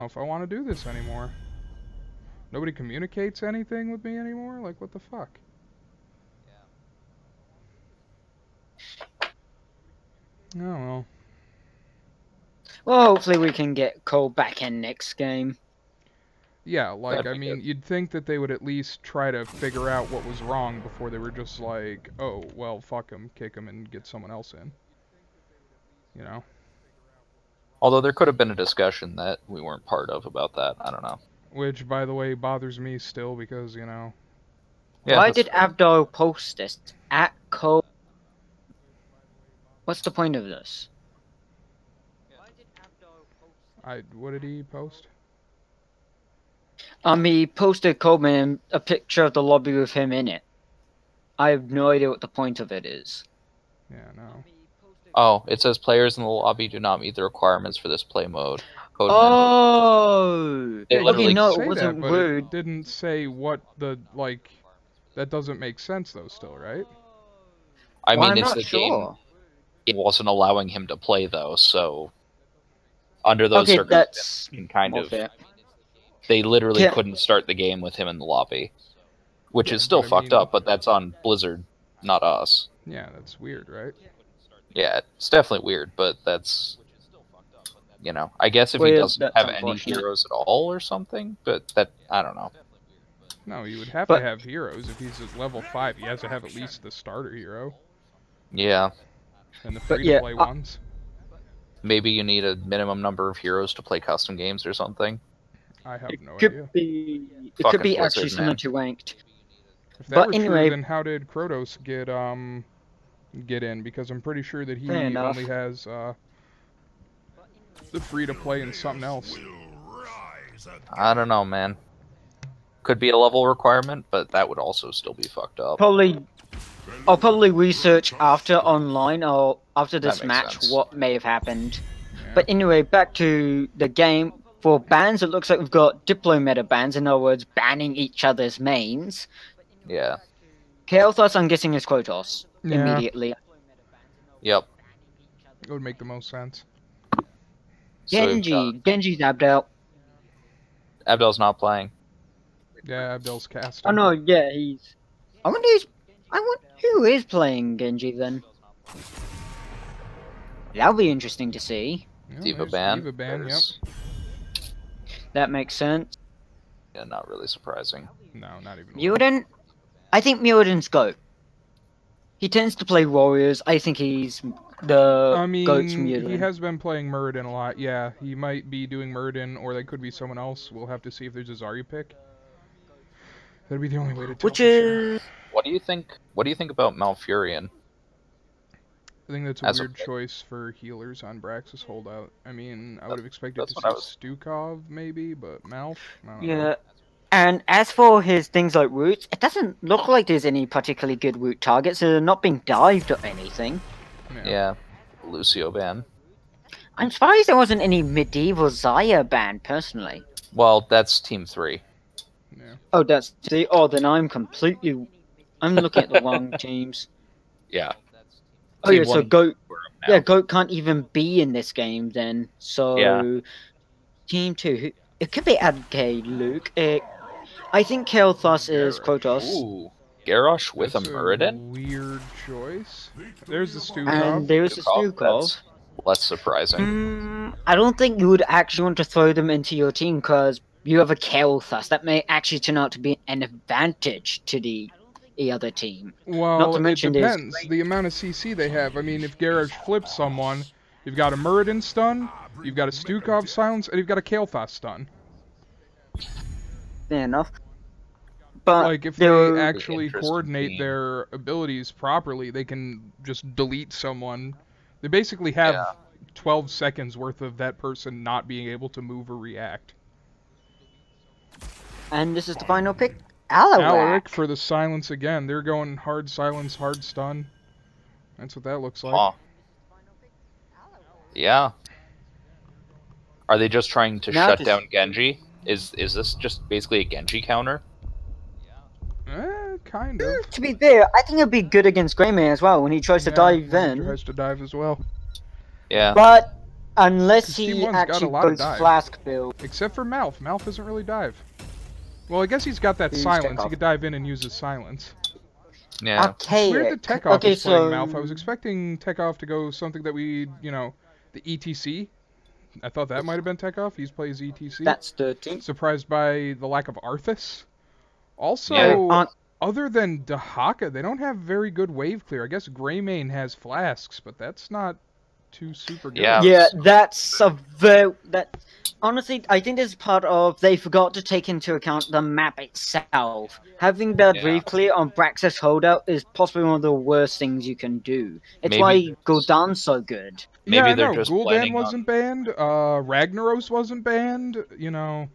if I want to do this anymore. Nobody communicates anything with me anymore? Like, what the fuck? Oh, well. Well, hopefully we can get Cole back in next game. Yeah, like, That'd I be mean, good. you'd think that they would at least try to figure out what was wrong before they were just like, oh, well, fuck him, kick him, and get someone else in. You know? Although there could have been a discussion that we weren't part of about that. I don't know. Which, by the way, bothers me still because, you know... Yeah, Why that's did fair. Abdul post this? At Cole... What's the point of this? What did he post? He posted Coleman a picture of the lobby with him in it. I have no idea what the point of it is. Yeah, no. Oh, it says players in the lobby do not meet the requirements for this play mode. Code Oh! They Yeah, you literally Okay, no, say it wasn't that, but rude. it didn't say what the, like... That doesn't make sense, though, still, right? I Well, mean, I'm it's not the game. sure. It wasn't allowing him to play, though, so... Under those Okay, circumstances, that's you can kind more of... fair. They literally Yeah. couldn't start the game with him in the lobby. Which Yeah, is still but I fucked mean- up, but that's on Blizzard, not us. Yeah, that's weird, right? Yeah, it's definitely weird, but that's... You know, I guess if he Well, doesn't that's have any unfortunate. heroes at all or something, but that... I don't know. No, you would have But- to have heroes. If he's at level 5, he has to have at least the starter hero. Yeah. And the But free-to-play yeah, ones. Maybe you need a minimum number of heroes to play custom games or something. I have no Could idea. be... It Fucking could be Blizzard, actually similar man. to ranked. If that But were anyway- true, then how did Kratos get in? Because I'm pretty sure that he Fair enough. only has the free-to-play and something else. I don't know, man. Could be a level requirement, but that would also still be fucked up. I'll probably research after online or after this That makes match sense. what may have happened. Yeah. But anyway, back to the game. For bans, it looks like we've got Diplo meta bans, in other words, banning each other's mains. Yeah. Kael'thas, I'm guessing, is Krotos Yeah. immediately. Yep. It would make the most sense. So, Genji's Abdel. Abdel's not playing. Yeah, Abdel's casting. Oh no, yeah, he's. I wonder who is playing Genji then. That'll be interesting to see. Yeah, Diva there's ban. Diva ban, yep. There's- That makes sense. Yeah, not really surprising. No, not even. Muradin? I think Muradin's GOAT. He tends to play warriors. I think he's the I mean, GOAT's he Muradin. has been playing Muradin a lot. Yeah, he might be doing Muradin, or that could be someone else. We'll have to see if there's a Zarya pick. That'd be the only way to tell. Which for sure. is... What do you think? What do you think about Malfurion? I think that's a as a weird pick? choice for healers on Braxis holdout. I mean, I would have expected That's to what I see Stukov maybe, but Malf. I don't know. Yeah. And as for his things like roots, it doesn't look like there's any particularly good root targets. They're not being dived or anything. Yeah. Lucio ban. I'm surprised there wasn't any medieval Zarya ban, personally. Well, that's Team 3. Yeah. Oh, that's... See, oh, then I'm completely... I'm looking at the wrong teams. Yeah. Oh yeah, Team so 1 GOAT... were Yeah, now. GOAT can't even be in this game then. So... Yeah. Team 2... It could be Adke Luke. I think Kael'thas is Krotos. Ooh. Garrosh with That's a Muradin? weird choice. There's the Stukov. And there's a Stukov, Stukov. that's less surprising. I don't think you would actually want to throw them into your team because you have a Kael'thas. That may actually turn out to be an advantage to the other team. Well, Not to mention it there's- depends. The amount of CC they have. I mean, if Garrosh flips someone, you've got a Muradin stun, you've got a Stukov silence, and you've got a Kael'thas stun. Fair enough. But Like, if they there- actually Interesting coordinate team. their abilities properly, they can just delete someone. They basically have Yeah. 12 seconds worth of that person not being able to move or react. And this is the final pick. Alaric. Alaric for the silence again. They're going hard silence, hard stun. That's what that looks like. Huh. Yeah. Are they just trying to Now shut just- down Genji? Is this just basically a Genji counter? Kind of. To be fair, I think it'd be good against Greymane as well when he tries to dive in. Tries to dive as well. Yeah. But Unless 'Cause Team he 1's got a actually lot of goes dive. flask build. Except for Malf. Malf doesn't really dive. Well, I guess he's got that Use silence. He Tekov. could dive in and use his silence. Yeah. It's weird that Archaic. Tekov Okay, is playing so Malf. I was expecting Tekov to go something that we, you know, the ETC. I thought that might have been Tekov. He plays ETC. that's dirty. Surprised by the lack of Arthas. Also, Yeah. other than Dahaka, they don't have very good wave clear. I guess Greymane has flasks, but that's not too super good. Yeah. Yeah, that's a that. Honestly, I think this is part of they forgot to take into account the map itself. Having bad Yeah. wave clear on Braxis holdout is possibly one of the worst things you can do. It's Maybe why there's- Gul'dan's so good. Maybe Yeah, I they're know. just Gul'dan planning wasn't banned. Ragnaros wasn't banned. You know.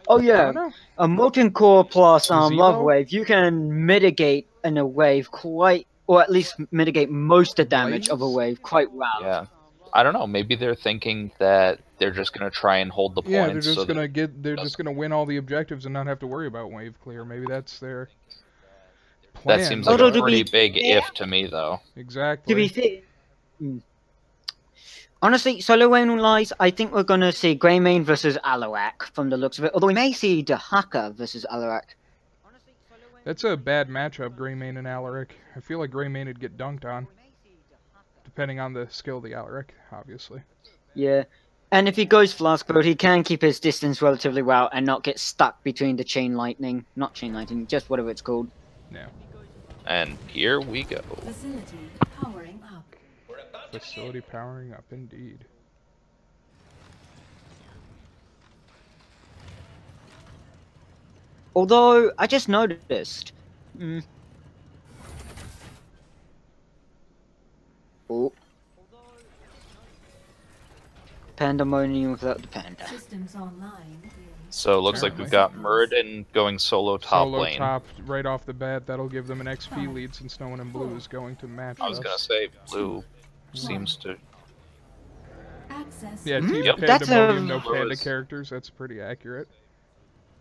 Oh I yeah, don't know. a Molten Core plus Gazebo? Love Wave, you can mitigate in a wave quite, or at least mitigate most of the damage of a Blazes? wave quite well. Yeah. I don't know. Maybe they're thinking that they're just gonna try and hold the points. Yeah, they're just so gonna that they're just gonna win all the objectives and not have to worry about wave clear. Maybe that's their plan. that seems like Although a to pretty be big fair- if to me, though. Exactly. To be fair, honestly, solo lane wise, I think we're gonna see Greymane versus Alarak from the looks of it. Although we may see Dahaka versus Alarak. That's a bad matchup, Greymane and Alaric. I feel like Greymane would get dunked on, depending on the skill of the Alaric, obviously. Yeah. And if he goes flask build, he can keep his distance relatively well and not get stuck between the chain lightning. Not chain lightning, just whatever it's called. Yeah. And here we go. Facility powering up. Facility powering up, indeed. Although, I just noticed. Oh. Pandemonium without the panda. Systems online. So it looks like we've got Muradin going solo top Solo lane. top right off the bat. That'll give them an XP lead since no one in blue is going to match I was us. gonna say blue seems to. Access. Yeah, Team Yep. That's Pandemonium, a- no Blue panda is- characters. That's pretty accurate.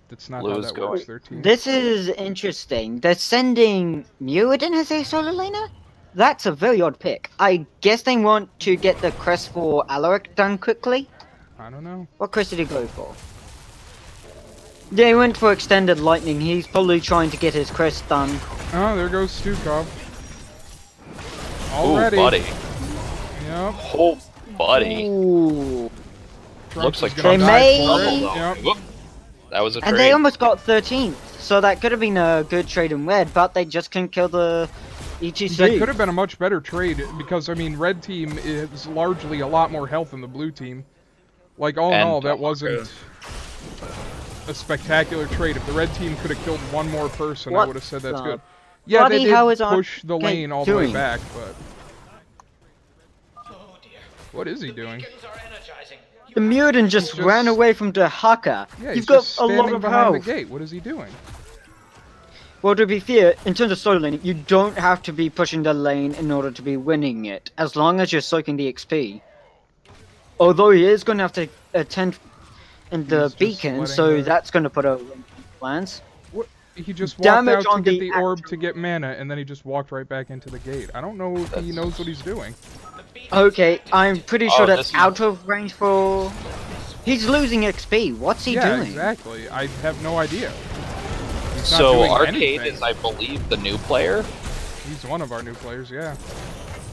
That's not Blue how is that going- works. Their team. This is interesting. They're sending Muradin as their solo laner? That's a very odd pick. I guess they want to get the crest for Alaric done quickly? I don't know. What crest did he go for? Yeah, he went for extended lightning. He's probably trying to get his crest done. Oh, there goes Stukov. Ooh, Already. buddy. Yep. Oh, buddy. Ooh. Trunks Looks like is gonna They die may- for it. Trouble, though. Yep. Whoop. That was a trade. And they almost got 13th, so that could have been a good trade in red, but they just couldn't kill the ETC. That could have been a much better trade because, I mean, red team is largely a lot more health than the blue team. Like, all in And all, that Dahaka. wasn't a spectacular trade. If the red team could have killed one more person, I What would have said that's the good. Yeah, bloody they hell did is our push the guy lane all the way doing? back, but... What is he doing? The Muradin just He's ran just- away from Dahaka. Yeah, You've he's got just a lot standing of behind the health. gate. What is he doing? Well, to be fair, in terms of solo laning, you don't have to be pushing the lane in order to be winning it, as long as you're soaking the XP. Although he is going to have to attend in the He's just beacon, letting so the- that's going to put a plans. He just walked Damage out to on get the the orb actual- to get mana, and then he just walked right back into the gate. I don't know if he knows what he's doing. Okay, I'm pretty Oh, sure this that's is- out of range for... He's losing XP. What's he Yeah, doing? exactly. I have no idea. He's not So doing Arcade anything. is, I believe, the new player. He's one of our new players, yeah.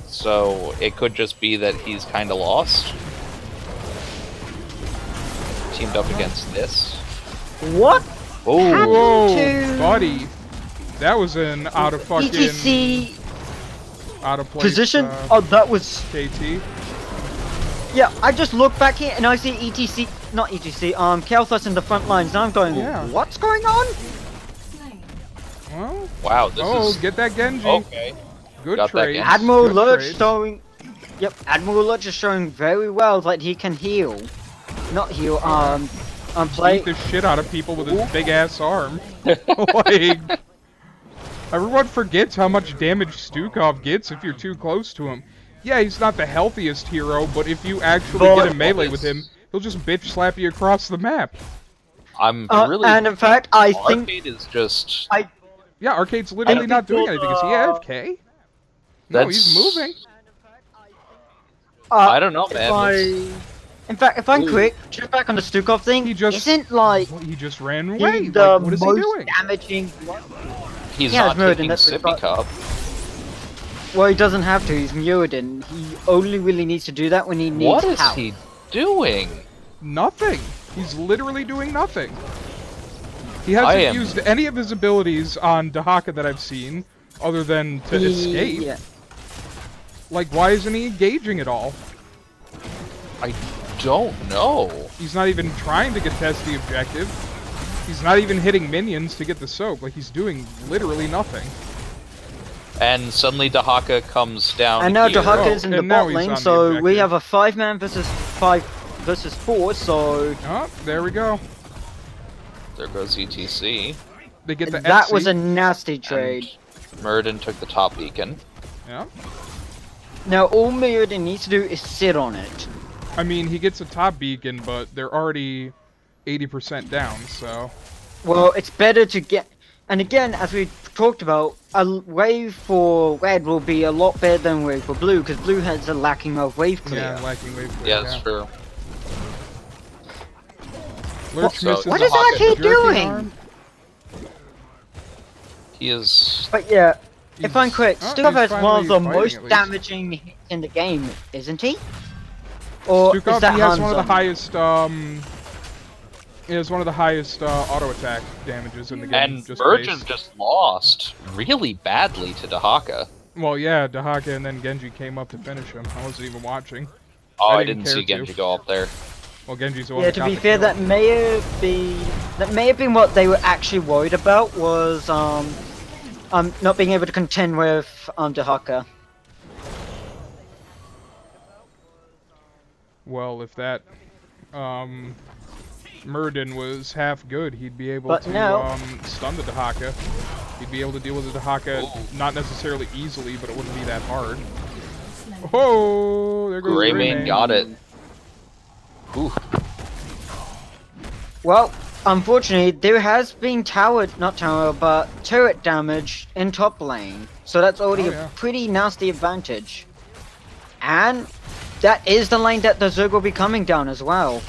So it could just be that he's kind of lost. Teamed up against this. What? Oh, Whoa, to- buddy. That was an out of fucking... ETC out of place position? Oh, that was... KT. Yeah, I just look back here and I see ETC... Not ETC, Kalthus in the front lines, and I'm going, Yeah. what's going on? Slain. Well, wow, this oh, is get that Genji. okay. Good Got that trade. Genji. Admiral Good Lurch trade. showing... Yep, Admiral Lurch is showing very well that he can heal. Not heal, play... Beat the shit out of people with his big ass arm. Like, everyone forgets how much damage Stukov gets if you're too close to him. Yeah, he's not the healthiest hero, but if you actually get a melee with him, he'll just bitch slap you across the map. I'm really. and in fact, I think... Arcade is just. Yeah, Arcade's literally think not doing we'll, anything. Is he AFK? No, he's That's- moving. I don't know, man. In fact, if I'm quick, just back on the Stukov thing, He just isn't like he just ran away. the Like, what is he most doing? damaging. He's Yeah, not Muradin, taking that's Sippy Cup. Well, he doesn't have to. He's Muradin. He only really needs to do that when he needs What is help. he doing? Nothing. He's literally doing nothing. He hasn't used any of his abilities on Dahaka that I've seen, other than to escape. Yeah. Like, why isn't he engaging at all? I don't know. He's not even trying to contest the objective. He's not even hitting minions to get the soak. Like, he's doing literally nothing. And suddenly Dahaka comes down. And now here. Dahaka is in the and now bot he's lane, on the so we objective. have a 5-man versus 5 versus 4. So Oh, there we go. There goes ETC. They get the that FC. was a nasty trade. And Muradin took the top beacon. Yeah. Now all Muradin needs to do is sit on it. I mean, he gets a top beacon, but they're already 80% down, so... Well, it's better to get... And again, as we talked about, a wave for red will be a lot better than wave for blue, because blue has a lacking of wave clear. Yeah, lacking wave clear, Yeah, that's true. Lurch What- misses What the is Hawk that he jerking doing? arm. He is. But yeah, if I'm quick, Oh, Stukov he's has one of the finally fighting, most at least. damaging hits in the game, isn't he? Or Stukov, is that he has one of the Hanzon? highest, he has one of the highest, auto attack damages in the game. And just Virgin base. just lost really badly to Dahaka. Well, yeah, Dahaka and then Genji came up to finish him. I wasn't even watching. Oh, I didn't didn't see care Genji to. go up there. Well, Genji's the one Yeah, that to got be the fair, kill. that may have been what they were actually worried about was not being able to contend with Dahaka. Well, if that, Muradin was half good, he'd be able But to, now- stun the Dahaka. He'd be able to deal with the Dahaka, not necessarily easily, but it wouldn't be that hard. Oh, there goes Greymane Greymane. got it. Ooh. Well, unfortunately, there has been turret damage in top lane, so that's already Oh, yeah. a pretty nasty advantage. And that is the lane that the Zerg will be coming down as well.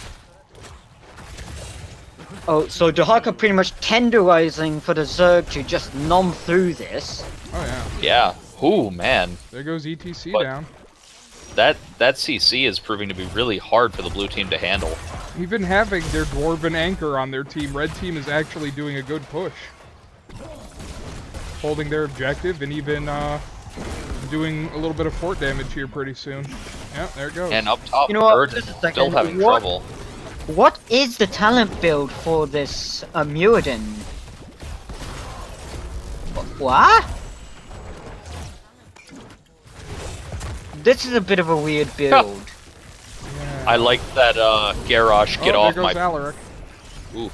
Oh, so Dahaka pretty much tenderizing for the Zerg to just nom through this. Oh, yeah. Yeah. Ooh, man. There goes ETC But- down. That CC is proving to be really hard for the blue team to handle. Even having their Dwarven Anchor on their team, Red Team is actually doing a good push. Holding their objective and even, doing a little bit of fort damage here pretty soon. Yeah, there it goes. And up top, You know what? Virgin Just a second. still having What? trouble. What is the talent build for this Muradin? What? This is a bit of a weird build. Yeah. I like that Garrosh get oh, off there my. goes Alaric. Ooh,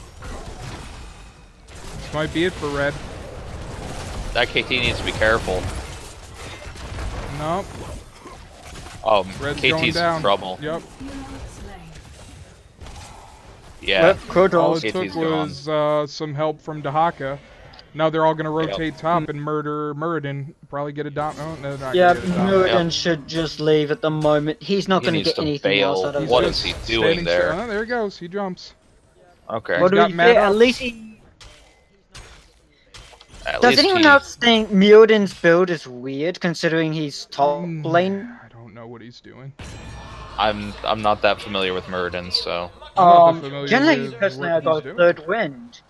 This might be it for Red. that KT needs to be careful. Nope. Red's going KT's down. in trouble. Yep. Yeah. Yep, Kodos. All it KT's took gone. was some help from Dahaka. Now they're all gonna rotate top and murder Muradin. Probably get a dom. Oh, no, they're not Yeah, gonna get a dom. Muradin Yep. should just leave at the moment. He's not He going to needs get to anything bail. else out of What this. is he Just doing standing there? still. Oh, there he goes. He jumps. Okay. What do got we mad fear? up. At least he... At Does least anyone he- else think Muradin's build is weird, considering he's top lane? I don't know what he's doing. I'm not that familiar with Muradin, so I'm not that familiar Generally, with personally, what I got he's doing. third wind.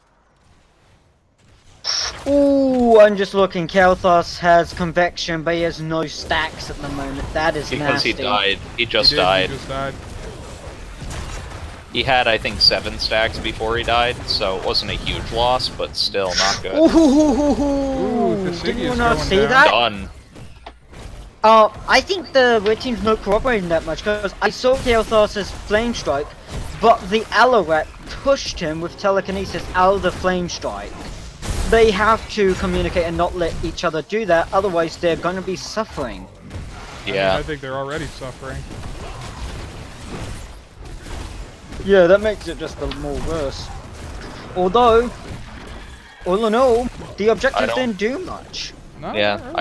Ooh, I'm just looking. Kel'Thas has convection, but he has no stacks at the moment. That is because nasty. he died, he just He did, died. He just died. He had, I think, 7 stacks before he died, so it wasn't a huge loss, but still not good. Ooh, Kasigi's did you not going see down. that? Done. I think the red team's not cooperating that much, because I saw Kel'Thas's flame strike, but the Alarak pushed him with telekinesis out of the flame strike. They have to communicate and not let each other do that, otherwise they're gonna be suffering. Yeah. I think they're already suffering. Yeah, that makes it just a little more worse. Although, all in all, the objectives don't- didn't do much. No, Yeah, not really.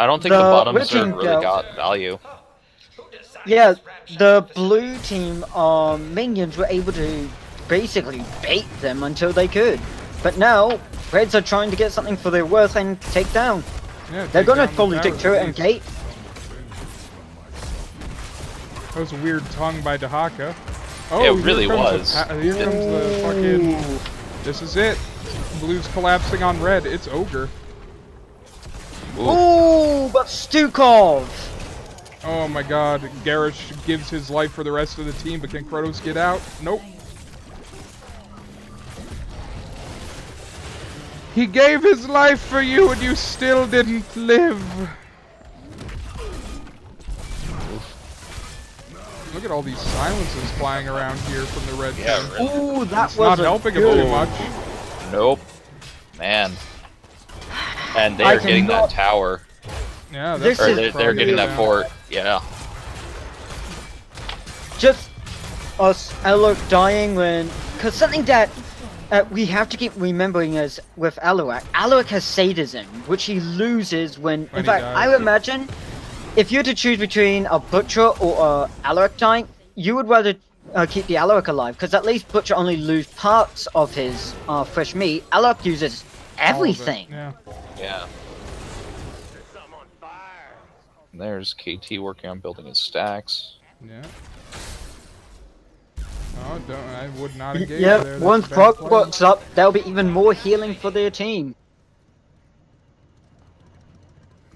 I don't think the The bottoms Witching are really Girl- got value. Yeah, the blue team minions were able to basically bait them until they could. But now, Reds are trying to get something for their worth and take down. Yeah, They're take gonna down the probably tower take turret and base. gate. That was a weird tongue by Dahaka. Oh, It here really comes was. Here comes the fucking... This is it. Blue's collapsing on red. It's Ogre. Ooh, but Stukov! Oh my god. Garish gives his life for the rest of the team, but can Kratos get out? Nope. He gave his life for you and you still didn't live. Look at all these silences flying around here from the red team. Ooh, that It's was not helping him too much. Nope. Man. And I they're getting cannot- that tower. Yeah, This that's Or is they're probably getting that down. fort. Yeah. Just us Alok dying when... Because something that we have to keep remembering is with Alok. Alok has sadism, which he loses when... When In he fact, dies. I would imagine if you had to choose between a Butcher or a Alok dying, you would rather keep the Alok alive, because at least Butcher only loses parts of his fresh meat. Alok uses All of it, everything. Yeah. Yeah. There's KT working on building his stacks. Yeah. Oh, I would not engage Yeah, there. That's once a bad Brock play. works up, there'll be even more healing for their team.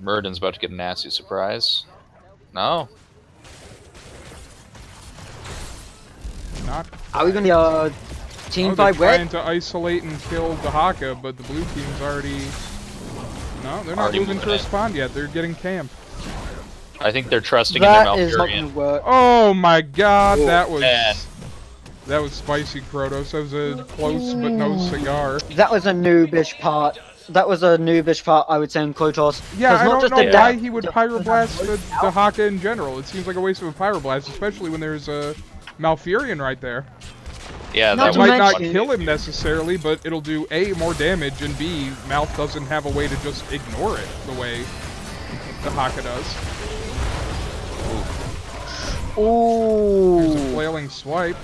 Murden's about to get a nasty surprise. No. Not. Are we gonna team Oh, they're fight red? trying to isolate and kill Dahaka, but the blue team's already... No, they're not Already moving to moving in. respond yet. They're getting camped. I think they're trusting in their That is not Malfurion. gonna work. Oh my god, Oh, that was... man. That was spicy, Krotos. That was a close but no cigar. That was a noobish part. That was a noobish part, I would say, in Kotos. Yeah, I don't know the why death- he would the- pyroblast the Dahaka in general. It seems like a waste of a pyroblast, especially when there's a Malfurion right there. Yeah, Not That that to might was not mention- kill him necessarily, but it'll do A, more damage, and B, Malf doesn't have a way to just ignore it the way Dahaka does. There's a Ooh. flailing swipe.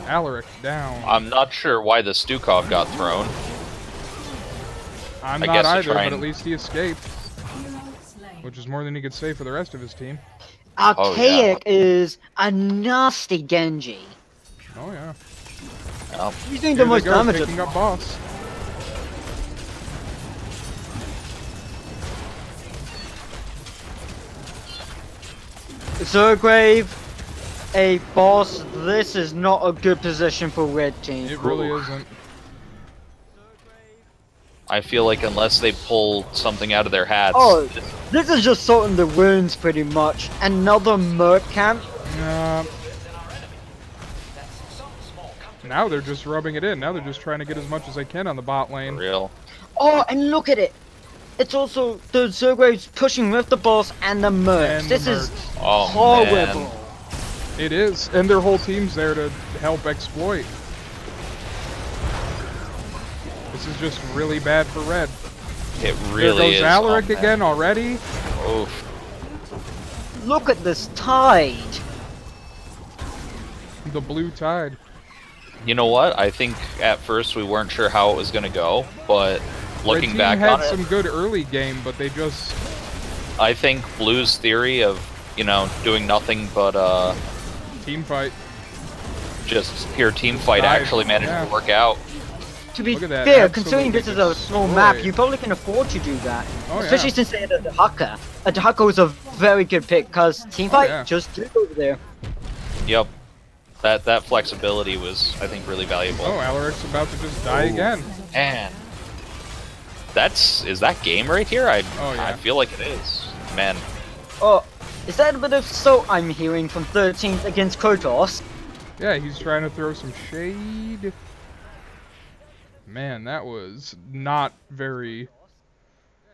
Alaric down. I'm not sure why the Stukov got thrown. I'm I not guess to either, try but and- at least he escaped, Hero slain. which is more than he could say for the rest of his team. Archaic is a nasty Genji. Oh yeah. Well, He's doing Here the they most go, damage. picking up boss. Zergrave, a boss. This is not a good position for red team. It really isn't. I feel like unless they pull something out of their hats, Oh, this is just sorting the wounds pretty much. Another Merc camp. Now they're just rubbing it in. Now they're just trying to get as much as they can on the bot lane. real. Oh, and look at it. It's also the Zergrave's pushing with the boss and the Mercs. And the This is Oh horrible. man. It is, and their whole team's there to help exploit. This is just really bad for red. It really is. There goes Alaric oh, man. again already. Oof. Look at this tide. The blue tide. You know what? I think at first we weren't sure how it was going to go, but Red looking team back had on some it, good early game, but they just I think Blue's theory of, doing nothing but team fight. just pure team fight Dive, actually managed yeah. to work out. To be Look at that, fair, absolutely considering this is a small map, destroyed. you probably can afford to do that. Oh, Especially yeah. since they had a Dahaka. A Dahaka was a very good pick, because teamfight yeah. just did over there. Yep. That flexibility was, I think, really valuable. Oh, Alaric's about to just die Ooh. again. Man. Is that game right here? I Oh, yeah. I feel like it is. Man. Oh, is that a bit of salt I'm hearing from 13th against Kotos? Yeah, he's trying to throw some shade. Man, that was not very...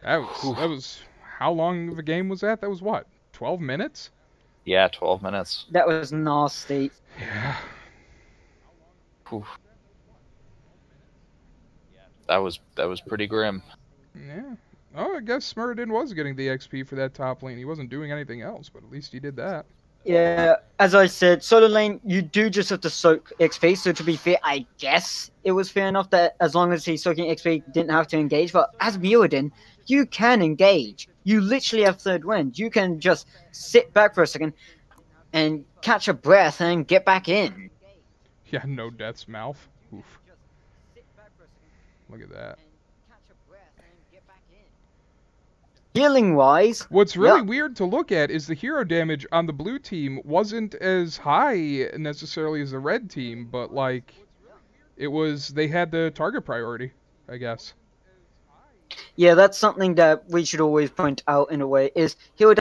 That was... How long of a game was that? That was what? 12 minutes? Yeah, 12 minutes. That was nasty. Yeah. Whew. That was pretty grim. Yeah. Oh, I guess Smurden was getting the XP for that top lane. He wasn't doing anything else, but at least he did that. Yeah, as I said, solo lane, you do just have to soak XP, so to be fair, I guess it was fair enough that as long as he's soaking XP, didn't have to engage, but as Muradin, you can engage. You literally have third wind. You can just sit back for a second and catch a breath and get back in. Yeah, no death's mouth. Oof. Look at that. Healing-wise, What's really yeah. weird to look at is the hero damage on the blue team wasn't as high necessarily as the red team, but like they had the target priority, I guess. Yeah, that's something that we should always point out in a way, is hero